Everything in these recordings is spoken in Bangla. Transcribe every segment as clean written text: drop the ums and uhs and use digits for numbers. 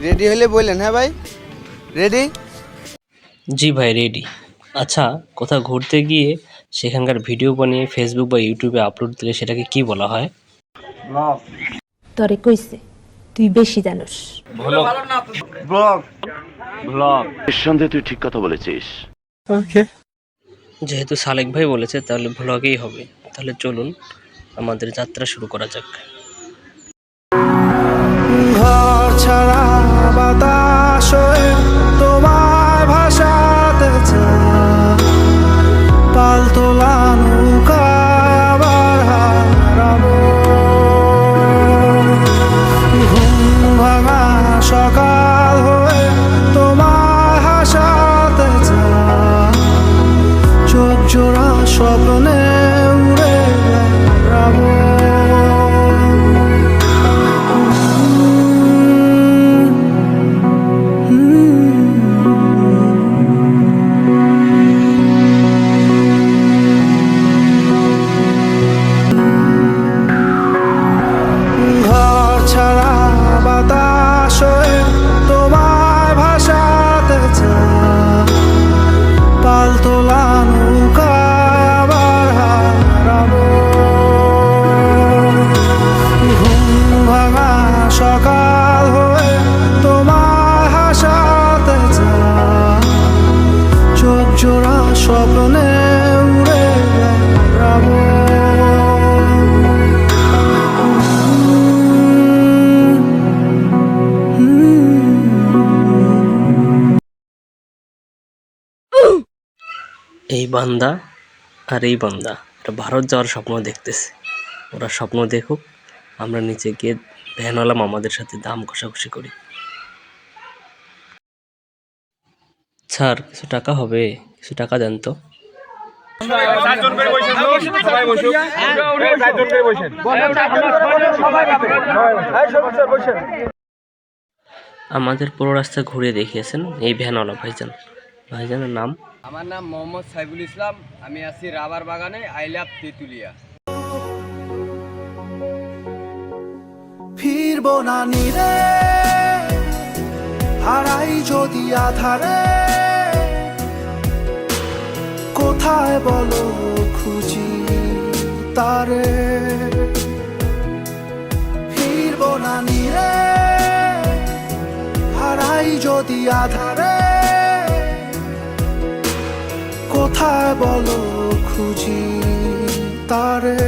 রেডি হলে বললেন। হ্যাঁ ভাই, রেডি? জি ভাই রেডি। আচ্ছা, কোথাও ঘুরতে গিয়ে সেখানকার ভিডিও বানিয়ে ফেসবুক বা ইউটিউবে আপলোড দিলে সেটাকে কি বলা হয়? তরে কইছে তুই বেশি জানোস। ব্লগ। ব্লগ। নিঃসন্দেহে তুই ঠিক কথা বলেছিস। যেহেতু সালেক ভাই বলেছে তাহলে ভ্লগেই হবে। তাহলে চলুন আমাদের যাত্রা শুরু করা যাক। ঘর ছাড়া বাতাস হয়ে তোমায় ভাসাতে চাই, পালতোলা নৌকায় আবার হারাবো। ঘুম ভাঙা সকাল হয়ে তোমায় হাসাতে চাই, চোখ জোড়া স্বপ্নে উড়ে বেড়াবো। ঘর ছাড়া বাতাস হয়ে তোমায় ভাসাতে চাই, পালতোলা নৌকায় আবার হারাবো। ঘুম ভাঙা সকাল হয়ে তোমায় হাসাতে চাই, চোখ জোড়া স্বপ্নে উড়ে বেড়াবো। এই বান্দা আর এই বান্দা এটা ভারত যাওয়ার স্বপ্ন দেখতেছে। ওরা স্বপ্ন দেখুক, আমরা নিচে গিয়ে ভ্যানওয়ালা মামাদের সাথে দাম কষাকষি করি। স্যার কিছু টাকা হবে? কিছু টাকা দেন তো। আমাদের পুরো রাস্তা ঘুরিয়ে দেখিয়েছেন এই ভ্যানওয়ালা ভাইজান। ভাইজানের নাম? আমার নাম মোহাম্মদ সাইফুল ইসলাম। আমি আছি রাবার বাগানে, আই লাভ তেঁতুলিয়া। ফিরবো না নিরে, হারাই যদি আধারে, কোথায় বলো খুঁজি তারে। ফিরবো না নিরে, হারাই যদি আধারে, কোথায় বলো খুঁজি তারে।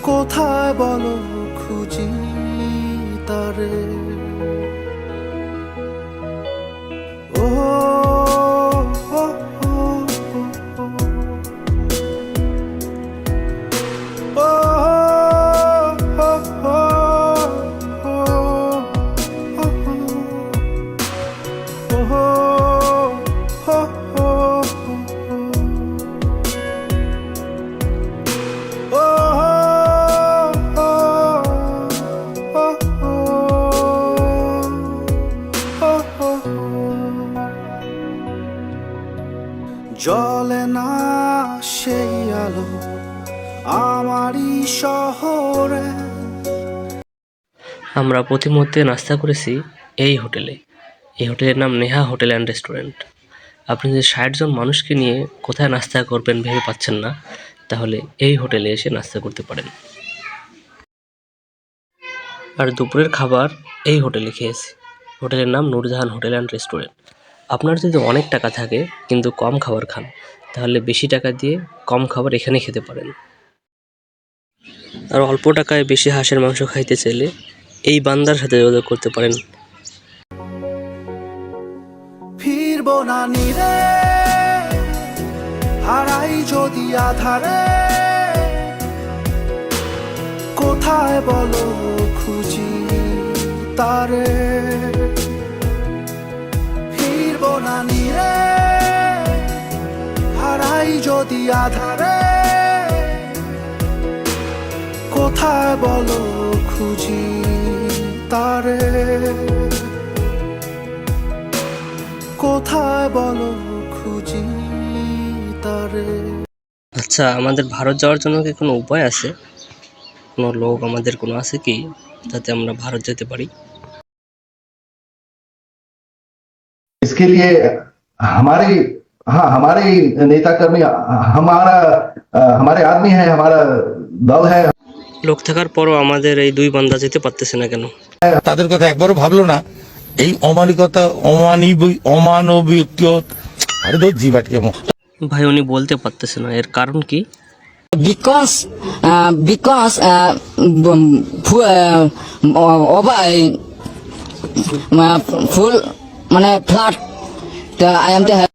কোথায় বলো খুঁজি তারে। ও ও, ও, ও, ও, ও, জ্বলে না সেই আলো আমারই শহরে। আমরা প্রতিমধ্যে নাস্তা করেছি এই হোটেলে। এই হোটেলের নাম নেহা হোটেল অ্যান্ড রেস্টুরেন্ট। আপনি যদি ৬০ জন মানুষকে নিয়ে কোথায় নাস্তা করবেন ভেবে পাচ্ছেন না, তাহলে এই হোটেলে এসে নাস্তা করতে পারেন। আর দুপুরের খাবার এই হোটেলে খেয়েছি। হোটেলের নাম নূরজাহান হোটেল অ্যান্ড রেস্টুরেন্ট। আপনার যদি অনেক টাকা থাকে কিন্তু কম খাবার খান, তাহলে বেশি টাকা দিয়ে কম খাবার এখানে খেতে পারেন। আর অল্প টাকায় বেশি হাঁসের মাংস খাইতে চাইলে এই বান্দার সাথে যোগাযোগ করতে পারেন। ফিরবো না নিরে, হারাই যদি আধারে, কোথায় বলো খুঁজি তারে। ফিরবো না নিরে, হারাই যদি আধারে, কোথায় বলো খুঁজি তারে। কোথায় বলো খুঁজি তারে। আচ্ছা, আমাদের ভারত যাওয়ার জন্য কি কোনো উপায় আছে? কোনো লোক আমাদের কোনো আছে কি? যাতে আমরা ভারত যেতে পারি। इसके लिए हमारे नेता कर्मी हमारे आदमी है, हमारा दल है। লোক থাকার পরও আমাদের এই দুই বান্দা যেতে পারতেছে না কেন? তাদের কথা একবারও ভাবলো না। এই অমানবিকতা, অমানবিক আরে তো জিবাটি কেমন। ভাই উনি বলতে পারতেছে না, এর কারণ কি? because full মানে flat I am the